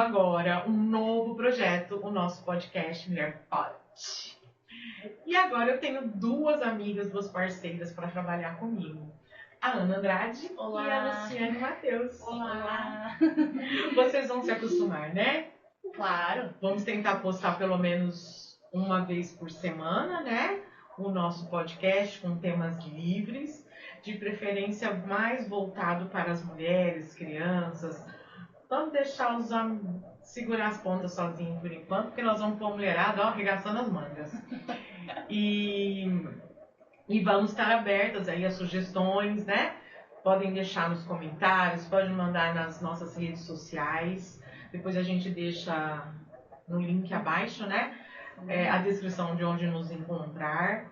agora um novo projeto, o nosso podcast Mulher Pode. E agora eu tenho duas amigas, duas parceiras para trabalhar comigo. A Ana Andrade. Olá. E a Luciane Matheus. Olá. Vocês vão se acostumar, né? Claro. Vamos tentar postar pelo menos uma vez por semana, né? O nosso podcast com temas livres, de preferência mais voltado para as mulheres, crianças. Vamos deixar os homens segurar as pontas sozinhos por enquanto, porque nós vamos pôr a mulherada, ó, arregaçando as mangas. E vamos estar abertas aí a sugestões, né? Podem deixar nos comentários, podem mandar nas nossas redes sociais. Depois a gente deixa no link abaixo, né? A descrição de onde nos encontrar.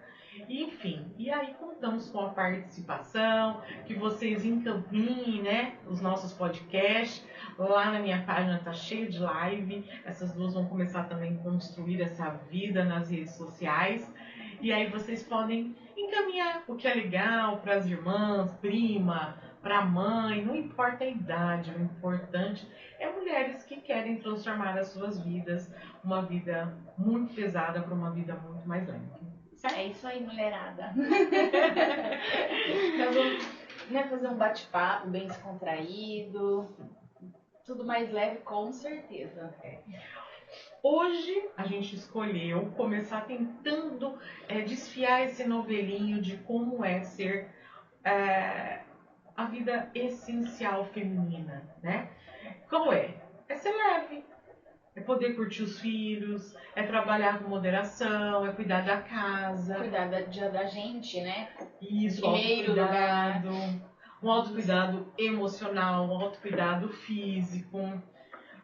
Enfim, e aí contamos com a participação, que vocês encaminhem, né, os nossos podcasts. Lá na minha página tá cheio de live. Essas duas vão começar também a construir essa vida nas redes sociais. E aí vocês podem encaminhar o que é legal para as irmãs, prima, para a mãe, não importa a idade, o importante é mulheres que querem transformar as suas vidas, uma vida muito pesada para uma vida muito mais leve. Certo? É isso aí, mulherada. Nós vamos fazer um bate-papo bem descontraído, tudo mais leve, com certeza. Hoje a gente escolheu começar tentando desfiar esse novelinho de como é ser a vida essencial feminina, né? Como é? É ser leve, é poder curtir os filhos, é trabalhar com moderação, é cuidar da casa. Cuidar da gente, né? Isso, Primeiro autocuidado, um autocuidado emocional, um autocuidado físico,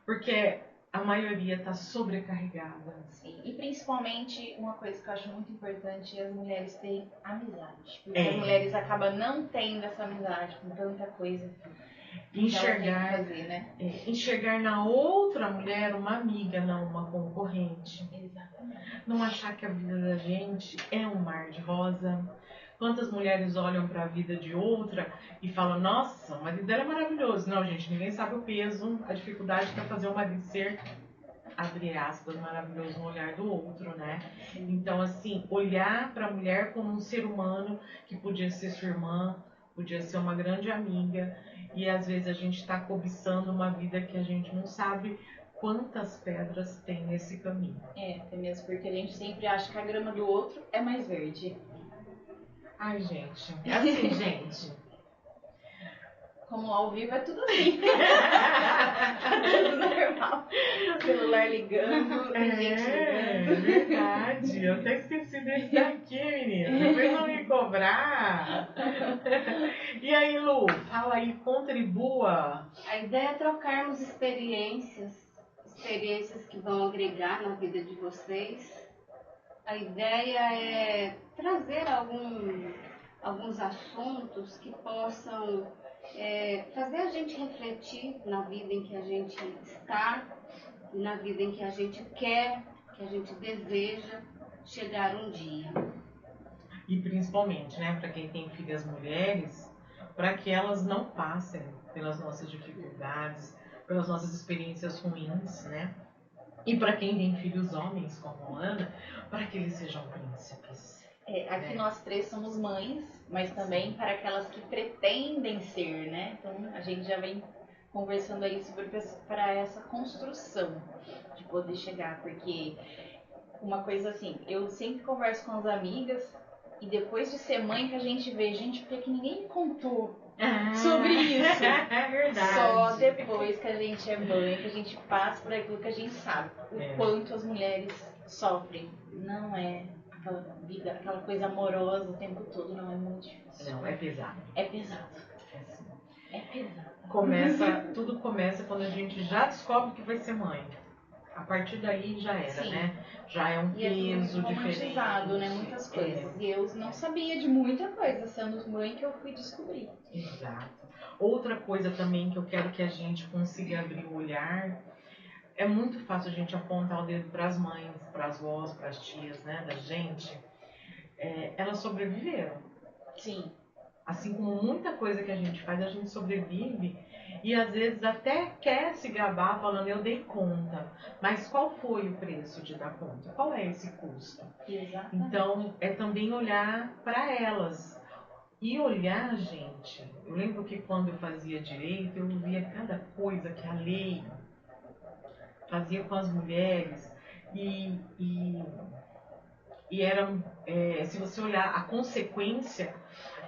porque a maioria está sobrecarregada. Sim, e principalmente uma coisa que eu acho muito importante é as mulheres terem amizade. Porque as mulheres acabam não tendo essa amizade com tanta coisa enxergar, que fazer, né? Enxergar na outra mulher uma amiga, não uma concorrente. Exatamente. Não achar que a vida da gente é um mar de rosa. Quantas mulheres olham para a vida de outra e falam, nossa, o marido dela é maravilhoso. Não, gente, ninguém sabe o peso, a dificuldade para fazer o marido ser, abre aspas, maravilhoso no olhar do outro, né? Então, assim, olhar para a mulher como um ser humano que podia ser sua irmã, podia ser uma grande amiga, e às vezes a gente está cobiçando uma vida que a gente não sabe quantas pedras tem nesse caminho. É mesmo, porque a gente sempre acha que a grama do outro é mais verde. Ai, gente, é assim, gente. Como ao vivo é tudo assim. Tudo normal. Celular ligando, tem gente ligando. É verdade. Eu até esqueci desse daqui, menina. Depois vão me cobrar. E aí, Lu, fala aí, contribua. A ideia é trocarmos experiências que vão agregar na vida de vocês. A ideia é trazer alguns assuntos que possam fazer a gente refletir na vida em que a gente está, na vida em que a gente quer, que a gente deseja chegar um dia. E principalmente, né, para quem tem filhas mulheres, para que elas não passem pelas nossas dificuldades, pelas nossas experiências ruins, né? E para quem tem filhos homens, como a Ana, para que eles sejam príncipes. Aqui nós três somos mães, mas também para aquelas que pretendem ser, né? Então a gente já vem conversando aí sobre para essa construção de poder chegar, porque uma coisa assim, eu sempre converso com as amigas e depois de ser mãe que a gente vê, gente, porque que ninguém me contou sobre isso. É verdade. Só depois que a gente é mãe, que a gente passa por aquilo que a gente sabe, o quanto as mulheres sofrem. Não é aquela vida, aquela coisa amorosa o tempo todo, não, é muito difícil. Não, é pesado. É pesado. Assim. É pesado. Tudo começa quando a gente já descobre que vai ser mãe. A partir daí já era, Sim. né? Já é um peso romantizado, diferente. né? Muitas coisas. E eu não sabia de muita coisa, sendo mãe, que eu fui descobrir. Exato. Outra coisa também que eu quero que a gente consiga abrir o olhar, é muito fácil a gente apontar o dedo para as mães, para as vós, para as tias, né, da gente. Elas sobreviveram. Sim. Assim como muita coisa que a gente faz, a gente sobrevive E às vezes até quer se gabar falando, eu dei conta. Mas qual foi o preço de dar conta? Qual é esse custo? Exatamente. Então, é também olhar para elas. E olhar, gente, eu lembro que quando eu fazia direito, eu via cada coisa que a lei fazia com as mulheres. E era, se você olhar a consequência,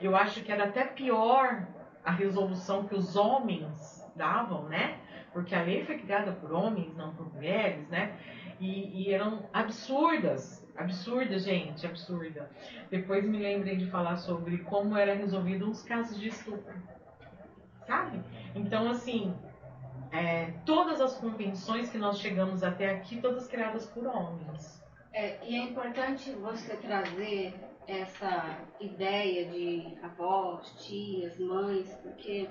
eu acho que era até pior a resolução que os homens davam, né? Porque a lei foi criada por homens, não por mulheres, né? E eram absurdas, gente, absurda. Depois me lembrei de falar sobre como era resolvido uns casos de estupro, sabe? Então, assim, todas as convenções que nós chegamos até aqui, todas criadas por homens. E é importante você trazer essa ideia de avós, tias, mães, porque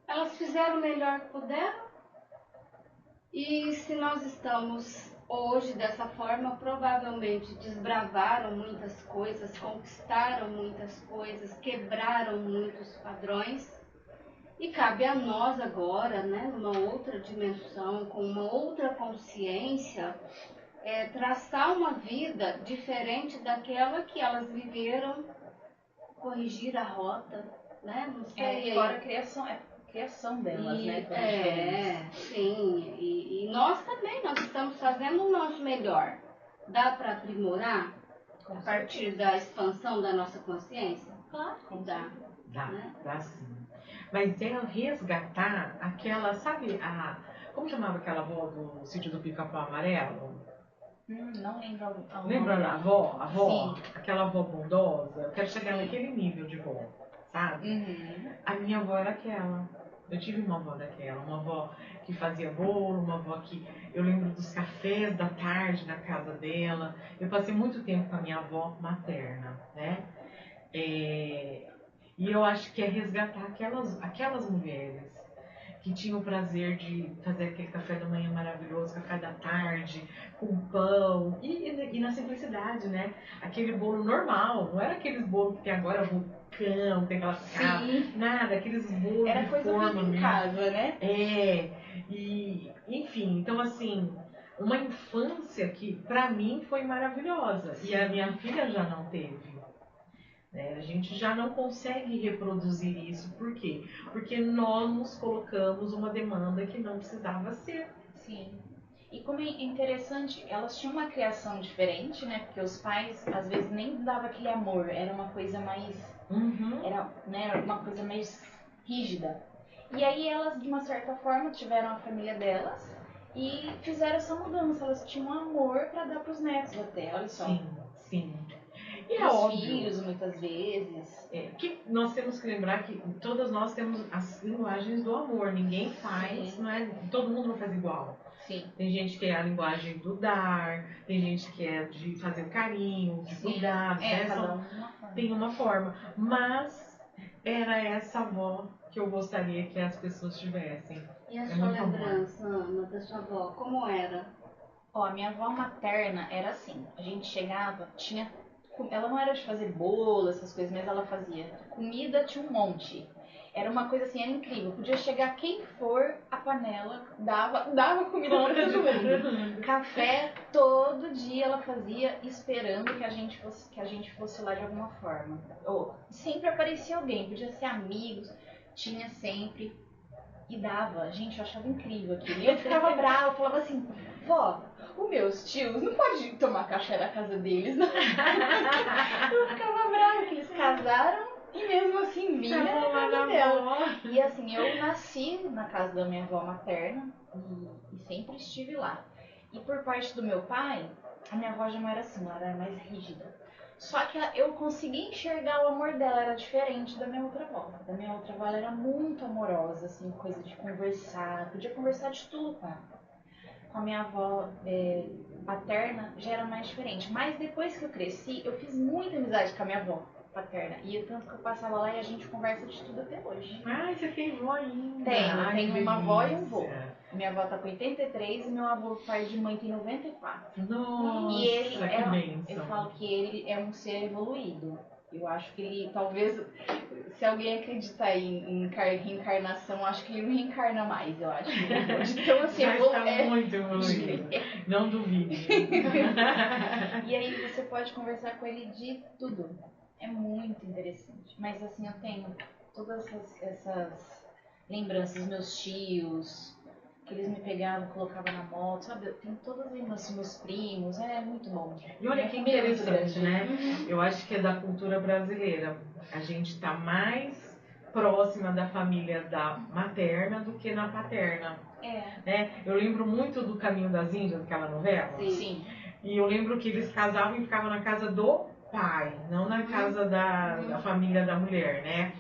elas fizeram o melhor que puderam. E se nós estamos hoje dessa forma, provavelmente desbravaram muitas coisas, conquistaram muitas coisas, quebraram muitos padrões. E cabe a nós agora, né, numa outra dimensão, com uma outra consciência, traçar uma vida diferente daquela que elas viveram, corrigir a rota, né? Não sei. Fora a criação delas, né? Sim. E nós também, nós estamos fazendo o nosso melhor. Dá para aprimorar a partir da expansão da nossa consciência? Claro que dá. Dá sim. Mas é resgatar aquela, sabe, como chamava aquela avó do sítio do Pica-Pau Amarelo? Não lembro. Lembra da avó? Sim. Aquela avó bondosa? Eu quero chegar naquele nível de vó, sabe? Uhum. A minha avó era aquela. Eu tive uma avó daquela, uma avó que fazia bolo, uma avó que... Eu lembro dos cafés da tarde na casa dela. Eu passei muito tempo com a minha avó materna, né? E eu acho que é resgatar aquelas mulheres que tinham o prazer de fazer aquele café da manhã maravilhoso, café da tarde, com pão, e na simplicidade, né? Aquele bolo normal, não era aqueles bolos que tem agora vulcão, tem aquelas casas, nada, aqueles bolos era de coisa forma feita em mesmo. casa, né? E enfim, então assim, uma infância que pra mim foi maravilhosa, e a minha filha já não teve. A gente já não consegue reproduzir isso. Por quê? Porque nós nos colocamos uma demanda que não precisava ser. Sim. E como é interessante, elas tinham uma criação diferente, né? Porque os pais, às vezes, nem davam aquele amor. Era uma coisa mais... Era uma coisa mais rígida. E aí elas, de uma certa forma, tiveram a família delas e fizeram essa mudança. Elas tinham amor para dar pros netos até, olha só. Sim. E é óbvio. Filhos, muitas vezes. Que nós temos que lembrar que todas nós temos as linguagens do amor. Ninguém faz, todo mundo não faz igual. Sim. Tem gente que é a linguagem do dar, tem gente que é de fazer o carinho, de cuidar, tem uma forma. Mas era essa avó que eu gostaria que as pessoas tivessem. E a sua lembrança, Ana, da sua avó, como era? A minha avó materna era assim, a gente chegava, ela não era de fazer bolo, essas coisas, mas ela fazia comida, tinha um monte. Era uma coisa assim, era incrível. Podia chegar quem for, a panela dava comida pra todo mundo. Café, todo dia ela fazia, esperando que a gente fosse lá de alguma forma. Sempre aparecia alguém, podia ser amigos, tinha sempre. E dava. Gente, eu achava incrível aquilo. E eu ficava brava, eu falava assim, vó, os meus tios não podem tomar café da casa deles, não. Eu ficava brava que eles casaram e mesmo assim vinha na casa dela. E assim, eu nasci na casa da minha avó materna e sempre estive lá. E por parte do meu pai, a minha avó já não era assim, ela era mais rígida. Só que eu consegui enxergar o amor dela, era diferente da minha outra avó. Da minha outra avó ela era muito amorosa, assim, coisa de conversar, podia conversar de tudo com ela. Com a minha avó paterna já era mais diferente. Mas depois que eu cresci, eu fiz muita amizade com a minha avó paterna. E tanto que eu passava lá e a gente conversa de tudo até hoje. Você tem avó ainda? Tenho uma avó e um avô. Minha avó tá com 83 e meu avô, pai de mãe, tem 94. Nossa, E ele que bênção. eu falo que ele é um ser evoluído. Eu acho que ele, talvez, se alguém acreditar em reencarnação, acho que ele não reencarna mais, eu acho. Então, assim, já está muito evoluído. Não duvide. E aí você pode conversar com ele de tudo. É muito interessante. Mas assim, eu tenho todas essas lembranças dos meus tios, que eles me pegavam, colocavam na moto, sabe? Eu tenho todas as lembranças dos meus primos, é muito bom. E olha que interessante, né? Eu acho que é da cultura brasileira. A gente tá mais próxima da família da materna do que na paterna. Né? Eu lembro muito do Caminho das Índias, aquela novela. Sim. E eu lembro que eles casavam e ficavam na casa do pai, não na casa da família da mulher, né?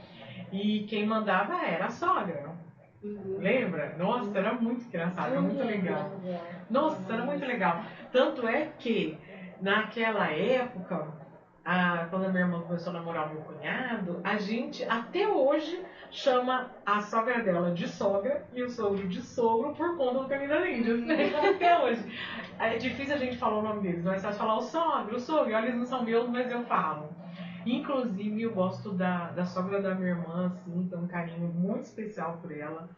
E quem mandava era a sogra. Lembra? Nossa, era muito engraçado, era muito legal. Nossa, era muito legal. Tanto é que, naquela época, quando a minha irmã começou a namorar o meu cunhado, a gente, até hoje, chama a sogra dela de sogra e o sogro de sogro por conta do Caminho das Índias. Até hoje. É difícil a gente falar o nome deles, mas é só falar o sogro. Olha, eles não são meus, mas eu falo. Inclusive, eu gosto da sogra da minha irmã, assim, tenho um carinho muito especial por ela.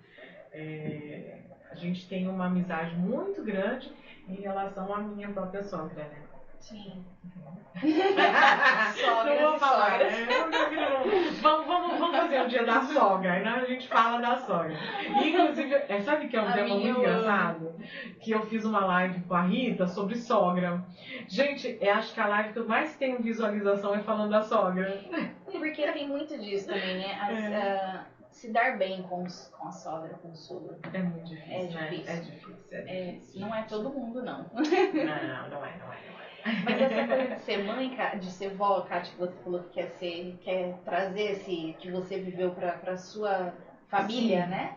A gente tem uma amizade muito grande em relação à minha própria sogra, né? Sim. Não vou falar, né? Vamos fazer o dia da sogra, aí a gente fala da sogra. E, inclusive, sabe que é um tema muito engraçado? Que eu fiz uma live com a Rita sobre sogra. Gente, eu acho que a live que eu mais tenho visualização é falando da sogra. Porque tem muito disso também, né? Se dar bem com a sogra, com o sogro. É muito difícil, é né? difícil. É difícil. Não é todo mundo, não. Não é. Mas essa coisa de ser mãe, de ser vó, Kátia, que você falou que quer trazer esse que você viveu pra sua família, sim, né?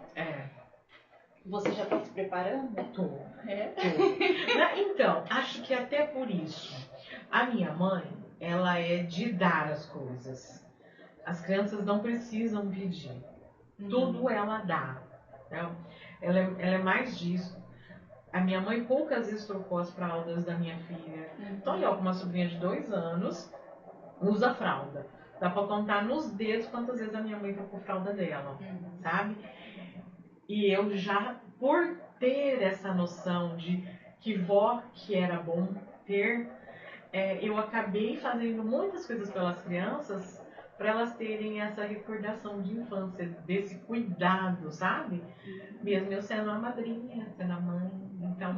Você já tá se preparando? Tô. Então, acho que até por isso. A minha mãe, ela é de dar as coisas. As crianças não precisam pedir. Tudo ela dá. Né? Ela é mais disso. A minha mãe poucas vezes trocou as fraldas da minha filha. Então, eu com uma sobrinha de 2 anos, usa fralda. Dá pra contar nos dedos quantas vezes a minha mãe trocou fralda dela, sabe? E eu já, por ter essa noção de que vó que era bom ter, eu acabei fazendo muitas coisas pelas crianças para elas terem essa recordação de infância, desse cuidado, sabe? Mesmo eu sendo a madrinha, sendo a mãe. Então,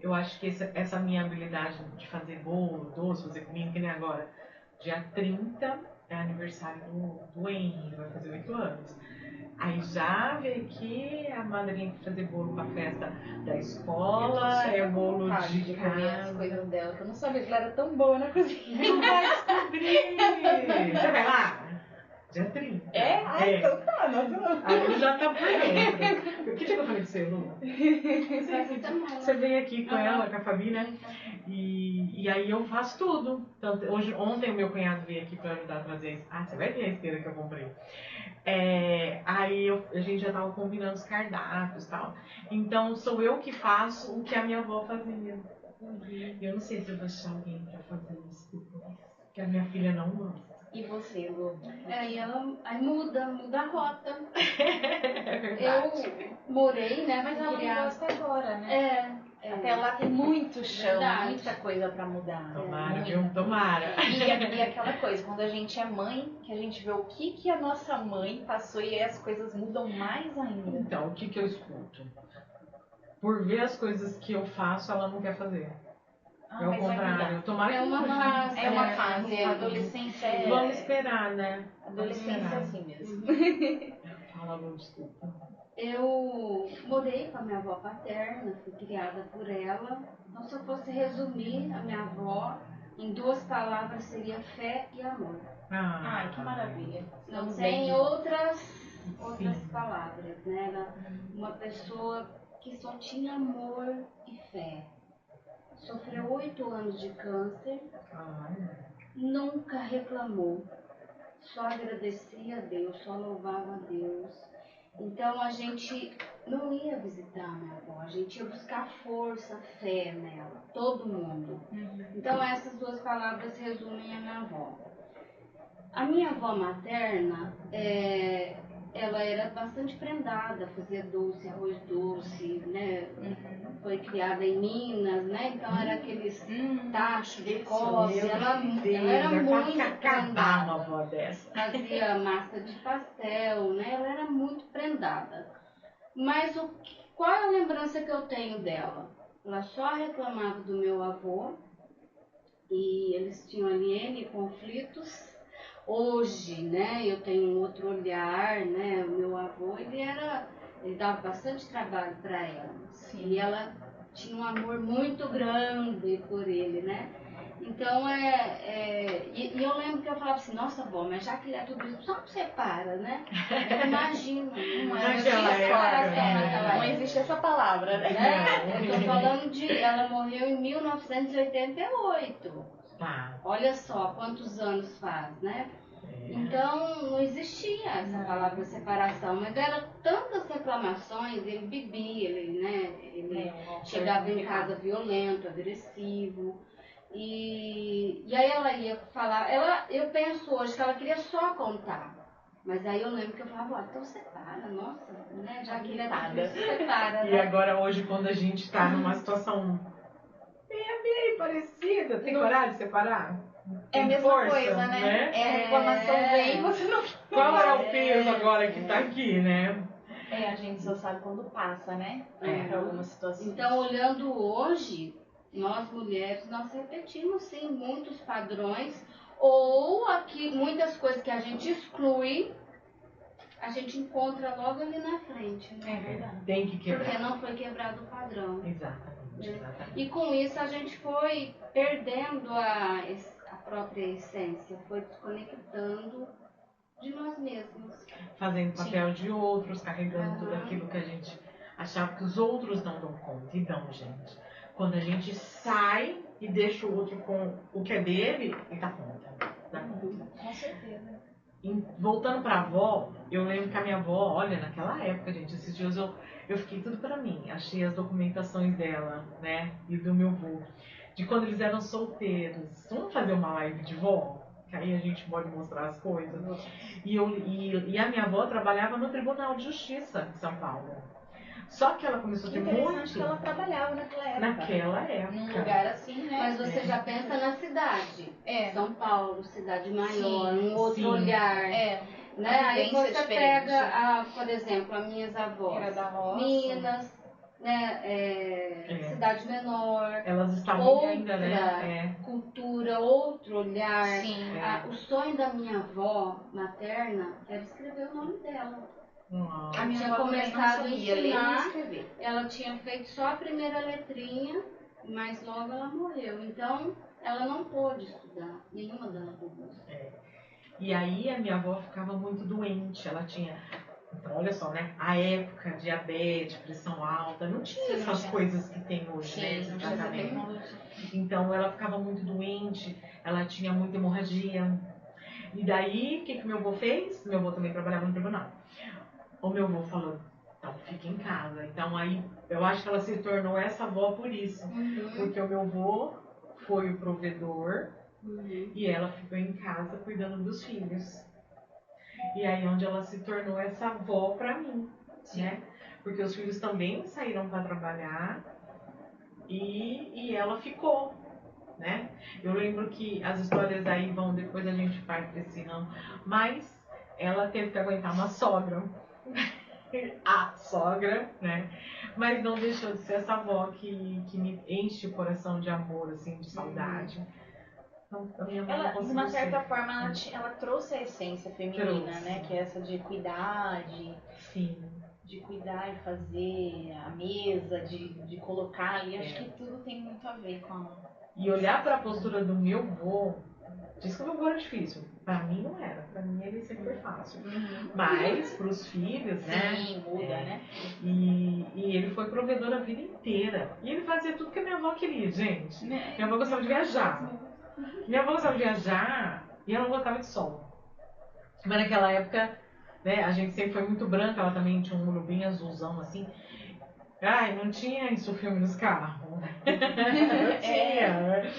eu acho que essa minha habilidade de fazer bolo, doce, fazer comida, que nem agora, dia 30 é aniversário do Henry, vai fazer 8 anos. Aí já veio aqui a madrinha fazer bolo pra festa da escola, bolo de comer as casa. coisas dela, que eu não sabia que ela era tão boa na cozinha. Não vai descobrir! Você vai lá? Dia 30. Então tá, nossa. Aí já tá por dentro. O que eu falei de você, Lu? Você vem aqui com ela, com a Fabi, né? E aí eu faço tudo. Então, ontem o meu cunhado veio aqui pra ajudar a trazer isso. Você vai ver a esteira que eu comprei. Aí a gente já tava combinando os cardápios e tal. Então sou eu que faço o que a minha avó fazia. Eu não sei se eu vou achar alguém pra fazer isso depois, porque a minha filha não gosta. E você, Lu? E ela aí muda a rota. É eu morei, né? Mas ela não gosta agora, né? Até lá tem muito chão, muita coisa pra mudar. Tomara, viu? Tomara. E aquela coisa, quando a gente é mãe, que a gente vê o que a nossa mãe passou e aí as coisas mudam mais ainda. Então, o que eu escuto? Por ver as coisas que eu faço, ela não quer fazer. É o contrário. Tomara que uma fase. É uma fase. A adolescência é... Vamos esperar, né? Adolescência é assim mesmo. Fala, Lu, desculpa. Eu morei com a minha avó paterna, fui criada por ela. Então, se eu fosse resumir a minha avó, em 2 palavras seria fé e amor. Ai, que maravilha. Não tem outras palavras, né? Era uma pessoa que só tinha amor e fé. Sofreu 8 anos de câncer, nunca reclamou, só agradecia a Deus, só louvava a Deus. Então a gente não ia visitar a minha avó, a gente ia buscar força, fé nela, todo mundo. Então essas duas palavras resumem a minha avó. A minha avó materna, ela era bastante prendada, fazia doce, arroz doce, né? Foi criada em Minas, né? Então era aqueles tachos de cobre. Ela era muito prendada. Uma avó dessa. Fazia massa de pastel, né? Ela era muito prendada. Mas qual é a lembrança que eu tenho dela? Ela só reclamava do meu avô e eles tinham ali N conflitos. Hoje, né, eu tenho um outro olhar, né? O meu avô, ele dava bastante trabalho para ela. Sim. E ela tinha um amor muito grande por ele, né? Então, e eu lembro que eu falava assim, nossa, avó, mas já que ele é tudo isso, só separa, né? Imagina, não existe essa palavra, né? Eu tô falando ela morreu em 1988. Olha só quantos anos faz, né? Então não existia essa palavra separação, mas eram tantas reclamações, ele bebia, ele chegava em casa violento, agressivo. E aí ela ia falar, eu penso hoje que ela queria só contar. Mas aí eu lembro que eu falava, então separa, nossa, né? Já que ele é difícil, separa. E agora hoje quando a gente está numa situação bem parecida, tem coragem de separar? É a mesma força, coisa, né? A reclamação vem, você não... Qual é o peso agora que tá aqui, né? A gente só sabe quando passa, né? Pra algumas situações. Então, olhando hoje, nós mulheres, nós repetimos sim muitos padrões, ou aqui muitas coisas que a gente exclui, a gente encontra logo ali na frente. Né? É verdade. Tem que quebrar. Porque não foi quebrado o padrão. Exatamente. E com isso a gente foi perdendo a própria essência, foi desconectando de nós mesmos. Fazendo papel de outros, carregando tudo aquilo que a gente achava que os outros não dão conta. E dão, gente. Quando a gente sai e deixa o outro com o que é dele, ele dá conta. Dá conta. Com certeza. Voltando pra avó, eu lembro que a minha avó, olha, naquela época, gente, esses dias eu fiquei tudo pra mim. Achei as documentações dela, né, e do meu avô, de quando eles eram solteiros. Vamos fazer uma live de vó? Que aí a gente pode mostrar as coisas. E a minha avó trabalhava no Tribunal de Justiça de São Paulo. Só que ela começou a ter muito... que ela trabalhava naquela época. Num lugar assim, né? Mas você já pensa na cidade. São Paulo, cidade maior, sim, um outro olhar. Né? Aí você pega, por exemplo, as minhas avós. Era da roça. Minas, né? Cidade menor. Elas estavam outra ainda, né? Cultura, outro olhar. Sim. O sonho da minha avó materna era escrever o nome dela. A minha tinha avó começado a ensinar, escrever. Ela tinha feito só a primeira letrinha, mas logo ela morreu. Então, ela não pôde estudar, nenhuma das duas. E aí a minha avó ficava muito doente, ela tinha... Então, olha só, né? A época, diabetes, pressão alta, não tinha essas coisas que tem hoje, né? Esse tratamento. Então, ela ficava muito doente, ela tinha muita hemorragia. E daí, o que meu avô fez? Meu avô também trabalhava no tribunal. O meu avô falou, então fica em casa. Então aí, eu acho que ela se tornou essa avó por isso. Porque o meu avô foi o provedor e ela ficou em casa cuidando dos filhos. E aí onde ela se tornou essa avó pra mim, né? Porque os filhos também saíram para trabalhar e ela ficou, né? Eu lembro que as histórias aí vão, depois a gente vai pra esse ramo, mas ela teve que aguentar uma sogra. A sogra, né? Mas não deixou de ser essa avó que me enche o coração de amor, assim, de saudade. Então, a minha mãe ela, de uma certa forma, ela trouxe a essência feminina, né? Que é essa de cuidar, de cuidar e fazer a mesa, de colocar ali. Acho que tudo tem muito a ver com ela. E olhar para a postura do meu avô, diz que o meu avô era difícil. Para mim não era. Para mim ele sempre foi fácil. Mas para os filhos, né? Sim, muda, né? E ele foi provedor a vida inteira. E ele fazia tudo que a minha avó queria, gente. Minha avó gostava de viajar. Minha avó gostava de viajar e ela não gostava de sol. Mas naquela época né? A gente sempre foi muito branca, ela também tinha um olho bem azulzão assim. Ai, não tinha isso o filme nos carros. Não tinha.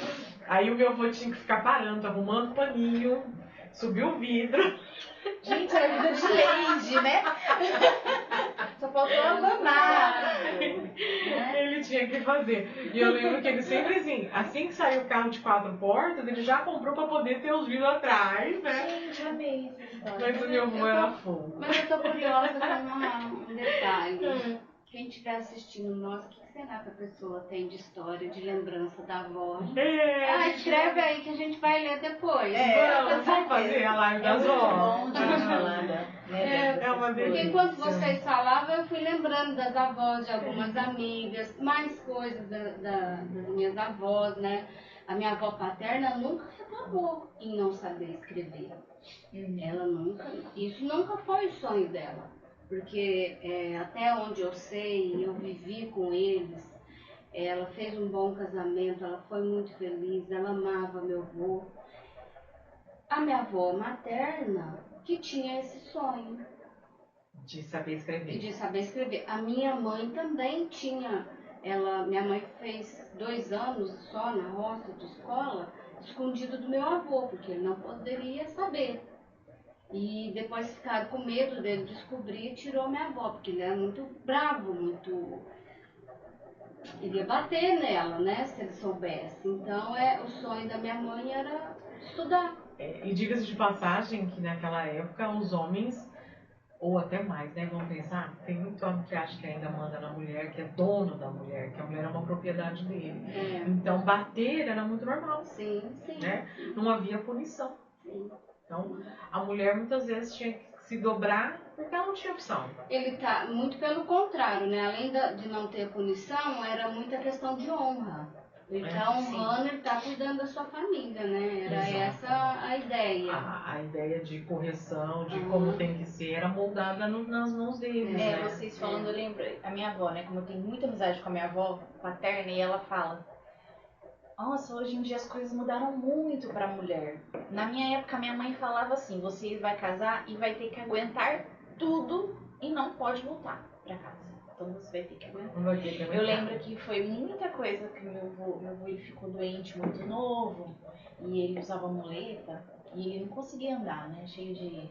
Aí o meu avô tinha que ficar parando, arrumando paninho, subir o vidro. Gente, era vida de Lady, né? Só faltou abanar. Ele tinha que fazer. E eu lembro que ele sempre assim que saiu o carro de 4 portas, ele já comprou pra poder ter os vidros atrás, né? Gente, amei essa história. Mas o meu avô era fogo. Mas eu tô curiosa com um detalhe. Quem estiver assistindo nós, o que será que a pessoa tem de história, de lembrança da avó? Escreve aí que a gente vai ler depois. Vamos fazer a live das vós. É uma delícia. Porque enquanto vocês falavam, eu fui lembrando das avós, de algumas amigas, mais coisas das minhas avós, né? A minha avó paterna nunca reclamou em não saber escrever. Ela isso nunca foi o sonho dela. Porque até onde eu sei, eu vivi com eles, ela fez um bom casamento, ela foi muito feliz, ela amava meu avô. A minha avó materna, que tinha esse sonho. De saber escrever. De saber escrever. A minha mãe também tinha, minha mãe fez 2 anos só na roça de escola, escondido do meu avô, porque ele não poderia saber. E depois ficaram com medo dele descobrir e tirou minha avó, porque ele era muito bravo, ele ia bater nela, né, se ele soubesse. Então o sonho da minha mãe era estudar. E diga-se de passagem que naquela época os homens, ou até mais, né, vamos pensar, tem muito homem que acha que ainda manda na mulher, que é dono da mulher, que a mulher é uma propriedade dele. Então bater era muito normal. Sim. Né? Não havia punição. Sim. Então, a mulher muitas vezes tinha que se dobrar porque ela não tinha opção. Ele tá muito pelo contrário, né? Além de não ter punição, era muita questão de honra. Ele tá honrando, ele tá cuidando da sua família, né? Era essa a ideia. A ideia de correção, de como tem que ser, era moldada nas mãos deles. Né? Vocês falando, eu lembro, a minha avó, né? Como eu tenho muita amizade com a minha avó paterna, e ela fala: nossa, hoje em dia as coisas mudaram muito pra mulher. Na minha época, minha mãe falava assim: você vai casar e vai ter que aguentar tudo e não pode voltar pra casa. Então você vai ter que aguentar. Eu lembro que foi muita coisa que meu avô ele ficou doente muito novo e ele usava muleta e ele não conseguia andar, né? Cheio de...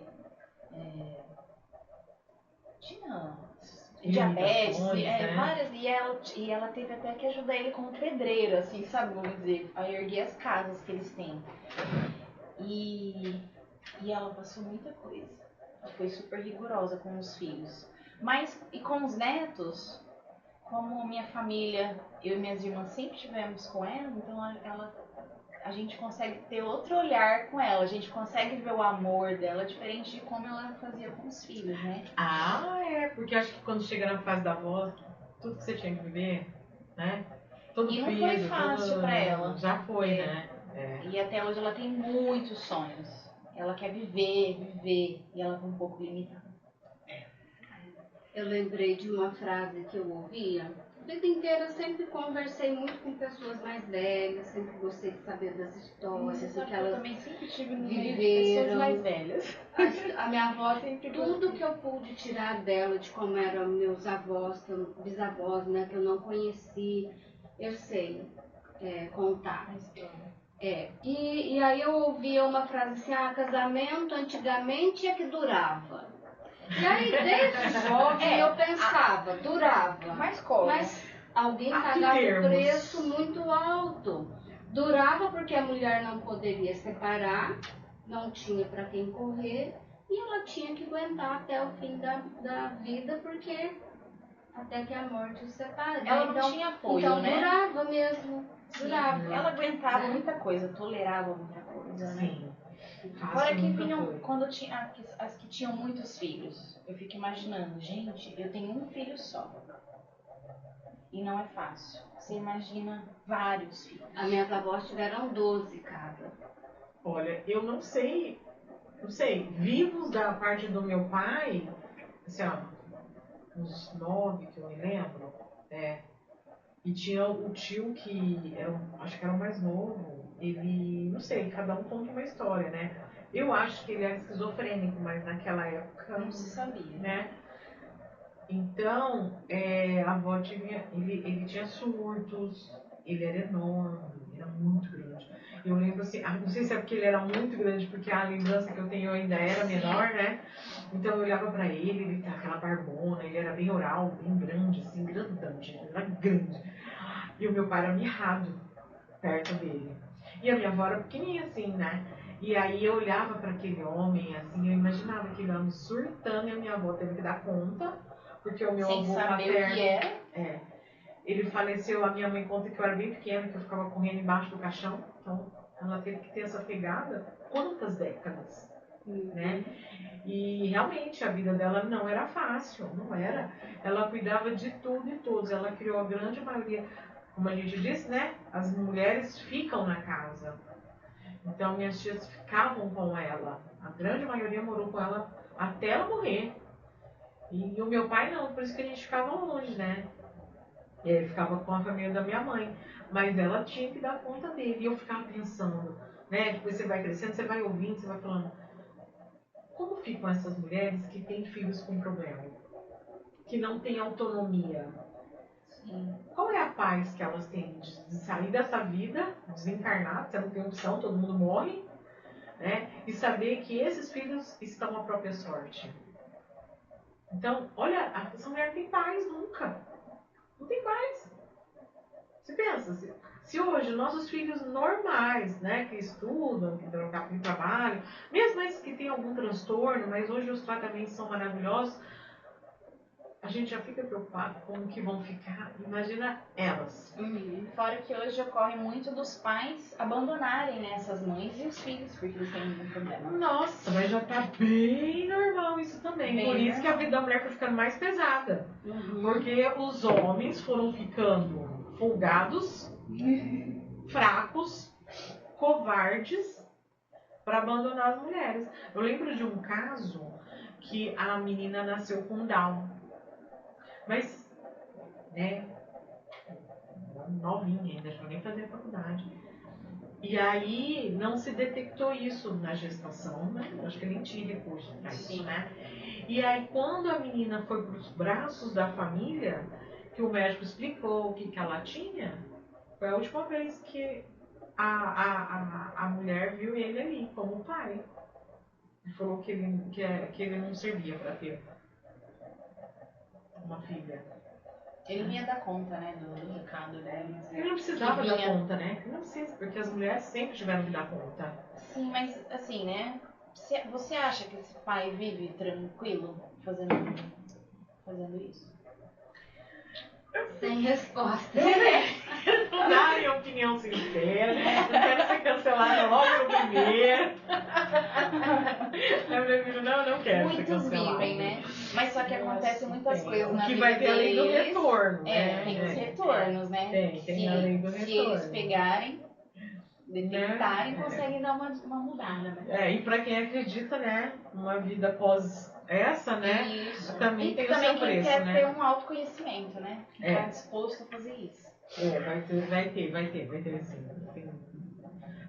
tinha diabetes, né? várias, e ela teve até que ajudar ele como pedreiro, assim, sabe, vamos dizer, a erguer as casas que eles têm. E ela passou muita coisa. Ela foi super rigorosa com os filhos. Mas, e com os netos, como minha família, eu e minhas irmãs sempre estivemos com ela, então a gente consegue ter outro olhar com ela, a gente consegue ver o amor dela diferente de como ela fazia com os filhos, né? Porque acho que quando chega na fase da avó, tudo que você tinha que viver, né? Todo e não peso, foi fácil pra ela. Já foi, né? E até hoje ela tem muitos sonhos. Ela quer viver, e ela tá um pouco limitada. Eu lembrei de uma frase que eu ouvia. A vida inteira eu sempre conversei muito com pessoas mais velhas, sempre gostei de saber das histórias, do que elas também sempre tive no meio viveram. de pessoas mais velhas. A minha avó, tudo que eu pude tirar dela, de como eram meus avós, bisavós, né, que eu não conheci, eu sei contar. E aí eu ouvia uma frase assim: casamento antigamente é que durava. E aí, desde jovem, eu pensava, durava. Mas alguém pagava um preço muito alto. Durava porque a mulher não poderia separar, não tinha para quem correr, e ela tinha que aguentar até o fim da vida, porque até que a morte os separe. Ela não tinha apoio, então, né? Durava mesmo. Durava. Ela aguentava muita coisa, tolerava muita coisa, né? Sim. Fora que vinham, quando eu tinha as que tinham muitos filhos, eu fico imaginando, gente, eu tenho um filho só. E não é fácil. Você imagina vários filhos. As minhas avós tiveram 12 cada. Olha, eu não sei, vivos da parte do meu pai, assim, uns 9 que eu me lembro, e tinha o tio que acho que era o mais novo, ele, não sei, cada um conta uma história, né? Eu acho que ele era esquizofrênico, mas naquela época Não se sabia. né? Então, a avó tinha, ele tinha surtos, ele era enorme, ele era muito grande. Eu lembro assim, não sei se é porque ele era muito grande, porque a lembrança que eu tenho ainda era menor, né? Então eu olhava pra ele tá aquela barbona, ele era bem oral, bem grande, assim, grandão, gente, ele era grande. E o meu pai era mirrado perto dele. E a minha avó era pequenininha assim, né? E aí eu olhava para aquele homem, assim, eu imaginava aquele homem surtando e a minha avó teve que dar conta, porque o meu Sem avô saber paterno, o que era. ele faleceu, a minha mãe conta que eu era bem pequena, que eu ficava correndo embaixo do caixão, então ela teve que ter essa pegada quantas décadas, né? E realmente a vida dela não era fácil, não era. Ela cuidava de tudo e todos, ela criou a grande maioria, como a gente disse, né? As mulheres ficam na casa. Então minhas tias ficavam com ela. A grande maioria morou com ela até ela morrer. E o meu pai não, por isso que a gente ficava longe, né? E ele ficava com a família da minha mãe. Mas ela tinha que dar conta dele. E eu ficava pensando, né? Depois você vai crescendo, você vai ouvindo, você vai falando. Como ficam essas mulheres que têm filhos com problema? Que não têm autonomia? Sim. Qual é a paz que elas têm de sair dessa vida, desencarnar, você não tem opção, todo mundo morre, né? E saber que esses filhos estão à própria sorte. Então, olha, essa mulher não tem paz nunca. Não tem paz. Você pensa, se hoje nossos filhos normais, né, que estudam, que trabalham, mesmo esses que têm algum transtorno, mas hoje os tratamentos são maravilhosos, a gente já fica preocupado com o que vão ficar. Imagina elas. Fora que hoje ocorre muito dos pais abandonarem, né, essas mães e os filhos, porque eles têm algum problema. Nossa, mas já tá bem normal isso também. Bem Por isso normal. que a vida da mulher foi ficando mais pesada. Porque os homens foram ficando folgados, fracos, covardes para abandonar as mulheres. Eu lembro de um caso que a menina nasceu com Down. Mas, né, novinha ainda, já nem fazia faculdade. E aí não se detectou isso na gestação, né? Acho que nem tinha recurso para isso, né? E aí quando a menina foi para os braços da família, que o médico explicou o que ela tinha, foi a última vez que a mulher viu ele ali como pai. E falou que ele não servia para ter uma filha. Ele não ia dar conta, né, do recado dela. Ele não precisava dar conta, né? Ele não precisa, porque as mulheres sempre tiveram que dar conta. Sim, mas assim, né? Você acha que esse pai vive tranquilo fazendo isso? Sem resposta. Não dá minha opinião sincera. Não quero ser cancelada logo no primeiro. Eu prefiro, não quero ser Muitos cancelada. vivem, né? Mas só que acontece muitas coisas na que vida vai ter a lei do deles. retorno, né? Tem os retornos, né? Tem a lei do se retorno. eles pegarem, detectarem, Né? conseguem dar uma mudada, né? E pra quem acredita, né? Uma vida após essa, né? Isso. Também E tem também o seu quem preço, quer né? ter um autoconhecimento, né? Quem tá disposto a fazer isso. Vai ter sim.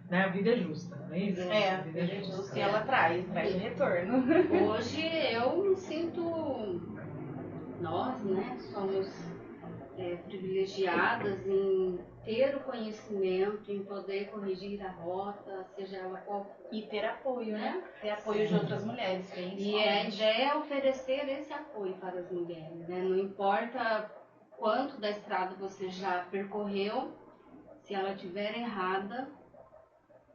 Né? A vida é justa, não é isso? A vida é justa e ela traz retorno. Hoje eu me sinto, nós, né, somos privilegiadas em ter o conhecimento, em poder corrigir a rota, seja ela qual for. E ter apoio, né? Ter apoio de outras mulheres. E a ideia é oferecer esse apoio para as mulheres, né? Não importa quanto da estrada você já percorreu, se ela estiver errada,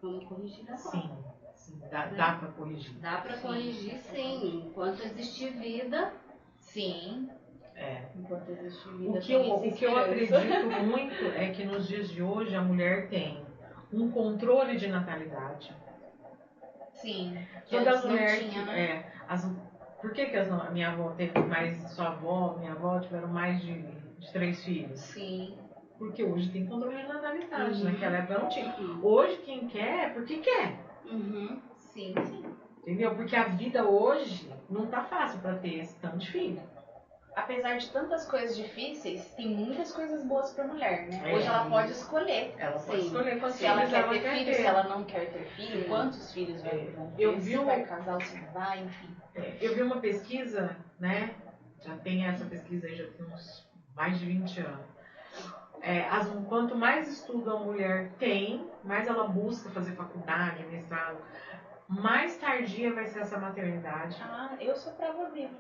vamos corrigir a rota. Sim, dá para corrigir. Dá para corrigir, sim. Enquanto existir vida, sim. Enquanto existe vida, o que eu acredito muito é que nos dias de hoje a mulher tem um controle de natalidade. Sim. Toda mulher não tinha, que né? Por que a minha avó teve mais, sua avó, minha avó tiveram mais de 3 filhos? Sim. Porque hoje tem controle de natalidade, naquela época não tinha. Hoje quem quer é porque quer. Sim. Entendeu? Porque a vida hoje não tá fácil para ter esse tanto de filho. apesar de tantas coisas difíceis, tem muitas coisas boas pra mulher, né? É. Hoje ela pode escolher. Ela pode Sim. escolher quantos Se ela filhos quer ter filho, ter. se ela não quer ter filho, Sim. quantos filhos vão ter, Eu se vi vai casar ou se não vai, enfim. Eu vi uma pesquisa, né? Já tem essa pesquisa aí, já tem uns mais de 20 anos. Quanto mais estudo a mulher tem, mais ela busca fazer faculdade, mestrado, mais tardia vai ser essa maternidade. Ah, eu sou prova viva.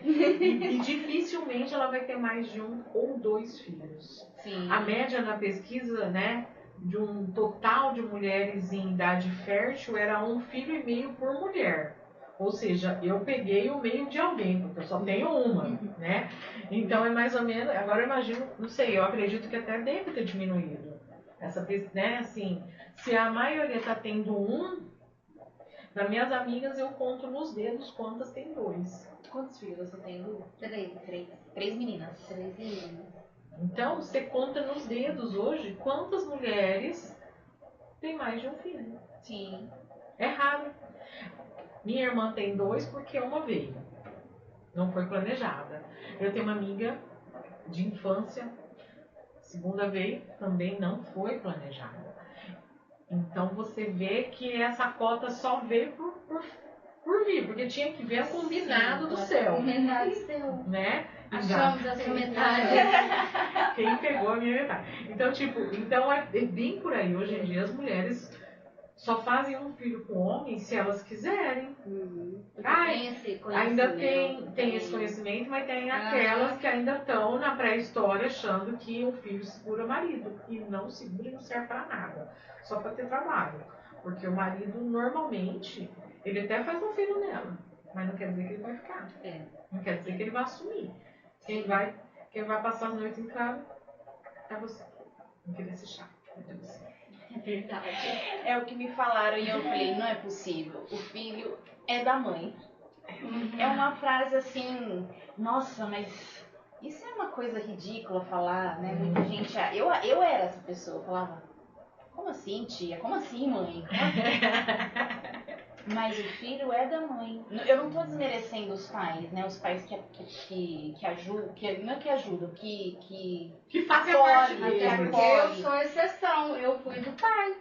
E dificilmente ela vai ter mais de 1 ou 2 filhos. Sim. A média na pesquisa, né, de um total de mulheres em idade fértil era 1,5 filho por mulher. Ou seja, eu peguei o meio de alguém, porque eu só tenho uma, né? Então é mais ou menos, agora eu imagino, não sei, eu acredito que até deve ter diminuído. Essa, né, assim, se a maioria tá tendo 1, das minhas amigas eu conto nos dedos quantas tem 2. Quantos filhos você tem, Lu? 3. 3 meninas. 3 meninas. Então, você conta nos dedos hoje quantas mulheres têm mais de 1 filho. Sim. É raro. Minha irmã tem 2 porque uma veio. Não foi planejada. Eu tenho uma amiga de infância, segunda veio, também não foi planejada. Então você vê que essa cota só veio por vir, porque tinha que ver o combinado do céu. Combinado seu. Né? Achamos a sua metade. Quem pegou a minha metade. Então é bem por aí. Hoje em dia as mulheres só fazem 1 filho com homem se elas quiserem. Tem esse conhecimento. Ainda tem esse conhecimento, mas tem aquelas que ainda estão na pré-história achando que o filho segura o marido. E não segura e não serve para nada. Só para ter trabalho. Porque o marido normalmente, ele até faz um filho nela. Mas não quer dizer que ele vai ficar. Não quer dizer que ele vai assumir. Quem vai passar as noites em casa é você. Não queria ser chato. É verdade. É o que me falaram e eu falei, não é possível. O filho é da mãe. É uma frase assim, nossa, mas isso é uma coisa ridícula falar, né? Muita gente. Eu era essa pessoa, eu falava, como assim, tia? Como assim, mãe? Como assim? Mas o filho é da mãe. Eu não tô desmerecendo os pais, né? Os pais que ajudam, não é que ajudam, que fazem a parte acolhem, deles. Até porque eu sou exceção, eu fui do pai.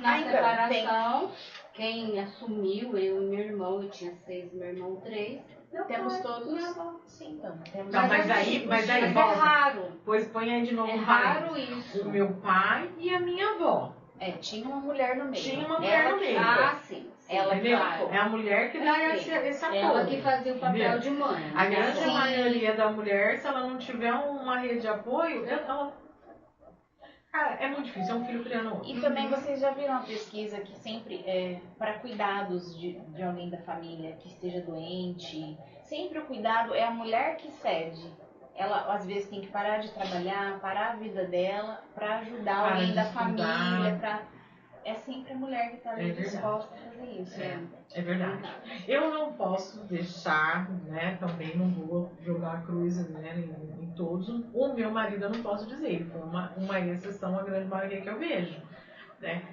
Na separação, quem assumiu, eu e meu irmão, eu tinha 6, meu irmão 3. Temos todos. Sim, então. Temos Não, mas aí, é volta. raro. Pois põe aí de novo É o raro parênteses. isso. O meu pai e a minha avó. Tinha uma mulher no meio. Tinha uma mulher no meio. Sim. Ela Entendeu? claro. É a mulher que dá esse apoio. Ela que fazia o papel entendeu? de mãe. A grande Sim. maioria da mulher, se ela não tiver uma rede de apoio, ela... Cara, é muito difícil, é um filho criando outro. E também vocês já viram a pesquisa que sempre para cuidados de alguém da família que esteja doente, sempre o cuidado é a mulher que cede. Ela às vezes tem que parar de trabalhar, parar a vida dela para ajudar Para alguém de da estudar. família, é sempre a mulher que está ali verdade. disposta a fazer isso. É verdade. Eu não posso deixar, né, também não vou jogar a cruz, né, em todos. O meu marido eu não posso dizer, ele foi uma exceção, a grande maioria que eu vejo, né.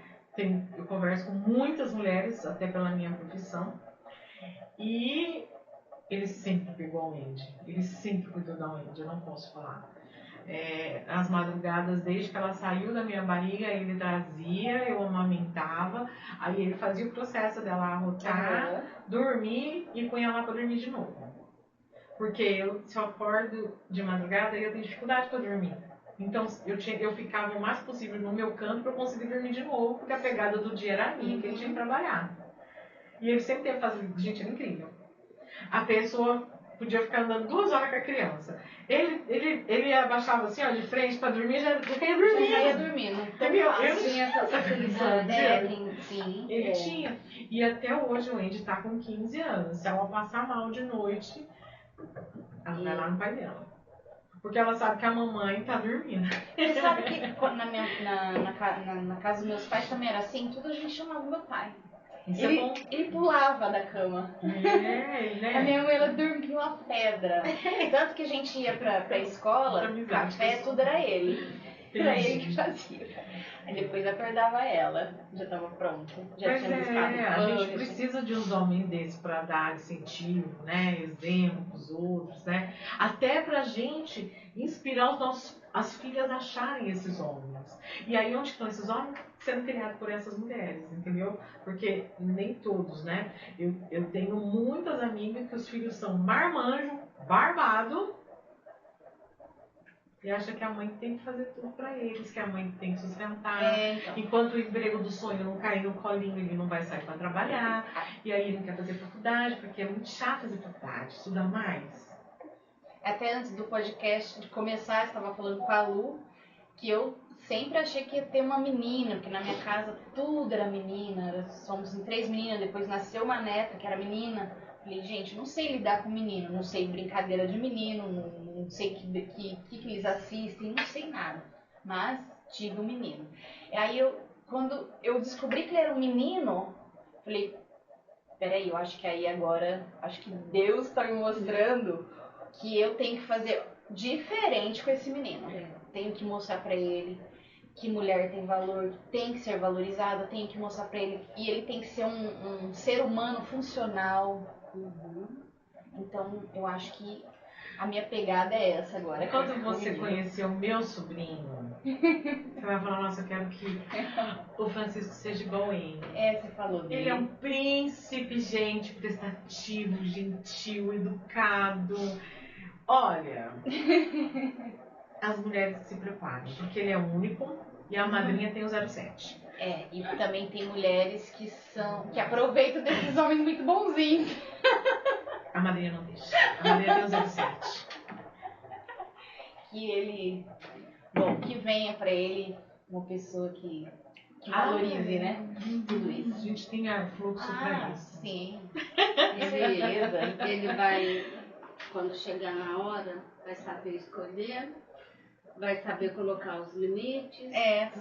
Eu converso com muitas mulheres, até pela minha profissão, e ele sempre pegou a Wendy, ele sempre cuidou da Wendy, eu não posso falar. As madrugadas, desde que ela saiu da minha barriga, ele trazia, eu amamentava, aí ele fazia o processo dela arrotar, dormir e punha lá pra dormir de novo. Porque se eu acordo de madrugada, eu tenho dificuldade pra dormir. Então eu ficava o mais possível no meu canto pra eu conseguir dormir de novo, porque a pegada do dia era minha, que ele tinha que trabalhar. E ele sempre teve fazer, gente, era incrível. A pessoa podia ficar andando 2 horas com a criança. Ele abaixava assim, ó, de frente pra dormir, já ia dormir. Já ia dormindo. Entendeu? Eu Tinha essa facilidade. Sim. Ele tinha. E até hoje o Andy tá com 15 anos. Se ela passar mal de noite, ela vai lá no pai dela. Porque ela sabe que a mamãe tá dormindo. Você sabe que na casa dos meus pais também era assim, tudo a gente chamava meu pai. Isso é bom. Ele pulava da cama. Né? A minha mãe, ela dormia uma pedra. Tanto que a gente ia pra escola, Muita amizade café, com tudo era ele. Era ele que fazia. Aí depois acordava ela, já tava pronto. Já Mas tinha buscado a pão, gente precisa de uns homens desses para dar incentivo, né? Exemplo pros outros, né? Até pra gente inspirar as filhas a acharem esses homens. E aí onde estão esses homens? Sendo criados por essas mulheres, entendeu? Porque nem todos, né? Eu tenho muitas amigas que os filhos são marmanjo, barbado, e acha que a mãe tem que fazer tudo pra eles, que a mãe tem que sustentar. Então. Enquanto o emprego do sonho não cair no colinho, ele não vai sair pra trabalhar. E aí ele não quer fazer faculdade, porque é muito chato fazer faculdade, estudar mais. Até antes do podcast de começar, eu estava falando com a Lu, que eu sempre achei que ia ter uma menina, porque na minha casa tudo era menina, somos em 3 meninas, depois nasceu uma neta que era menina. Falei, gente, não sei lidar com menino, não sei brincadeira de menino, não sei que eles assistem, não sei nada. Mas tive um menino. E aí quando eu descobri que ele era um menino, falei, peraí, eu acho que aí agora, acho que Deus está me mostrando que eu tenho que fazer diferente com esse menino. Tenho que mostrar pra ele que mulher tem valor, que tem que ser valorizada, tenho que mostrar pra ele e ele tem que ser um ser humano funcional. Então eu acho que a minha pegada é essa agora. Quando você conheceu meu sobrinho, você vai falar, nossa, eu quero que o Francisco seja igual a ele. Você falou dele. Ele é um príncipe, gente, prestativo, gentil, educado. Olha, as mulheres se preparem, porque ele é único e a madrinha tem o 07. E também tem mulheres que aproveitam desses homens muito bonzinhos. A madrinha não deixa. A madrinha tem o 07. Que ele, que venha pra ele uma pessoa que valorize, né? Tudo isso. A gente tem fluxo pra isso. Sim. Ele vai, quando chegar na hora, vai saber escolher, vai saber colocar os limites,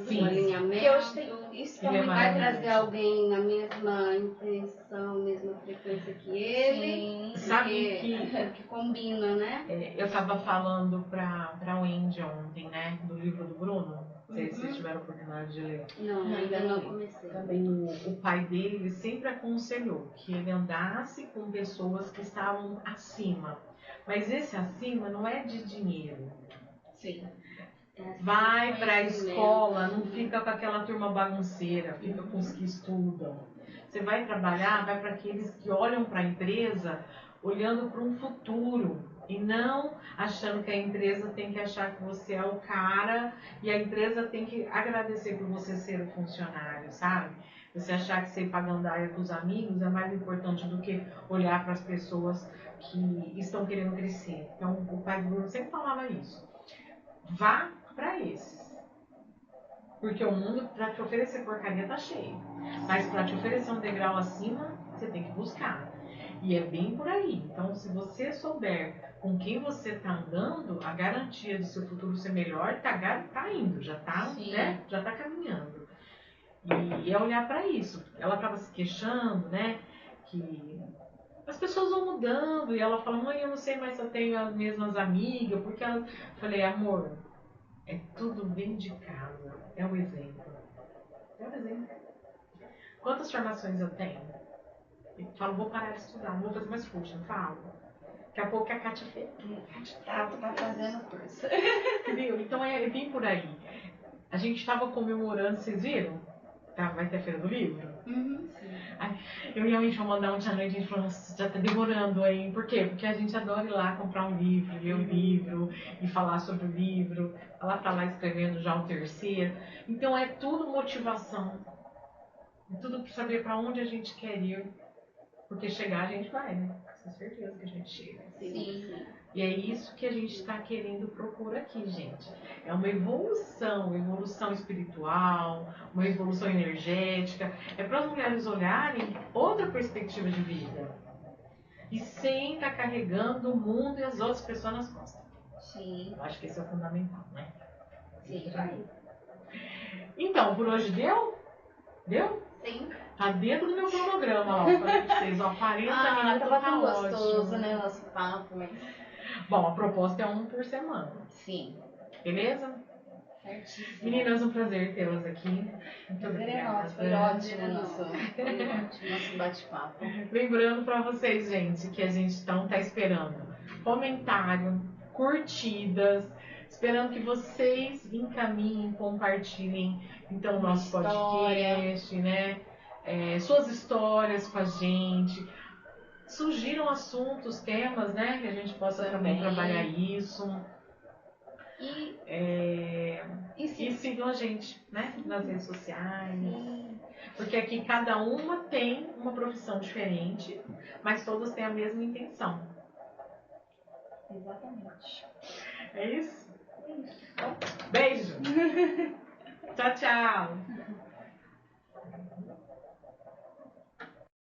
sim. o alinhamento. Que hoje tem isso também. Vai trazer alguém na mesma intenção, mesma frequência que ele. Sim. Sabe que combina, né? Eu tava falando pra Wendy ontem, né? Do livro do Bruno. Não sei se vocês tiveram a oportunidade de ler. Não, ainda não comecei. O pai dele, ele sempre aconselhou que ele andasse com pessoas que estavam acima. Mas esse acima não é de dinheiro. Sim. Vai pra escola, não fica com aquela turma bagunceira, fica com os que estudam. Você vai trabalhar, vai para aqueles que olham para a empresa olhando para um futuro e não achando que a empresa tem que achar que você é o cara e a empresa tem que agradecer por você ser o funcionário, sabe? Você achar que ser pagandaia com os amigos é mais importante do que olhar para as pessoas que estão querendo crescer. Então, o pai do Bruno sempre falava isso. Vá para esses. Porque o mundo, para te oferecer porcaria, tá cheio. Mas para te oferecer um degrau acima, você tem que buscar. E é bem por aí. Então, se você souber com quem você está andando, a garantia do seu futuro ser melhor tá indo, já tá, né? Já tá caminhando. E é olhar para isso. Ela estava se queixando, né? Que as pessoas vão mudando. E ela fala, mãe, eu não sei mais se eu tenho as mesmas amigas. Porque ela... Eu falei, amor, é tudo bem de casa. É o exemplo. É o exemplo. Quantas formações eu tenho? Eu falo, vou parar de estudar, não vou fazer mais curso, não falo. Daqui a pouco a Kátia fez. Tá fazendo curso. Entendeu? Então é bem por aí. A gente estava comemorando, vocês viram? Tá, vai ter a Feira do Livro? Sim. Eu realmente vou mandar ontem à noite, a gente falou, nossa, já tá demorando aí. Por quê? Porque a gente adora ir lá comprar um livro, ler o livro e falar sobre o livro. Ela tá lá escrevendo já o terceiro. Então é tudo motivação. É tudo para saber para onde a gente quer ir. Porque chegar a gente vai, né? Com certeza que a gente chega. Sim. E é isso que a gente está querendo propor aqui, gente. É uma evolução espiritual, uma evolução energética. É para as mulheres olharem outra perspectiva de vida. E sem estar carregando o mundo e as outras pessoas nas costas. Sim. Eu acho que esse é o fundamental, né? Sim. Então, por hoje deu? Deu? Sim. Tá dentro do meu cronograma, ó. Falei pra vocês, ó, 40 minutos tava tá tão ótimo. gostoso, né, nosso papo, mas... Bom, a proposta é um por semana. Sim. Beleza? Certíssimo. Meninas, um prazer tê-las aqui. Muito Prazer é obrigada. nosso, foi ótimo nosso bate-papo. Lembrando para vocês, gente, que a gente então tá esperando comentário, curtidas, esperando que vocês encaminhem, compartilhem então o nosso podcast, né? Suas histórias com a gente. Surgiram assuntos, temas, né? Que a gente possa também trabalhar isso. E sigam a gente, né? Nas redes sociais. Porque aqui cada uma tem uma profissão diferente, mas todas têm a mesma intenção. Exatamente. É isso? Beijo! Tchau, tchau!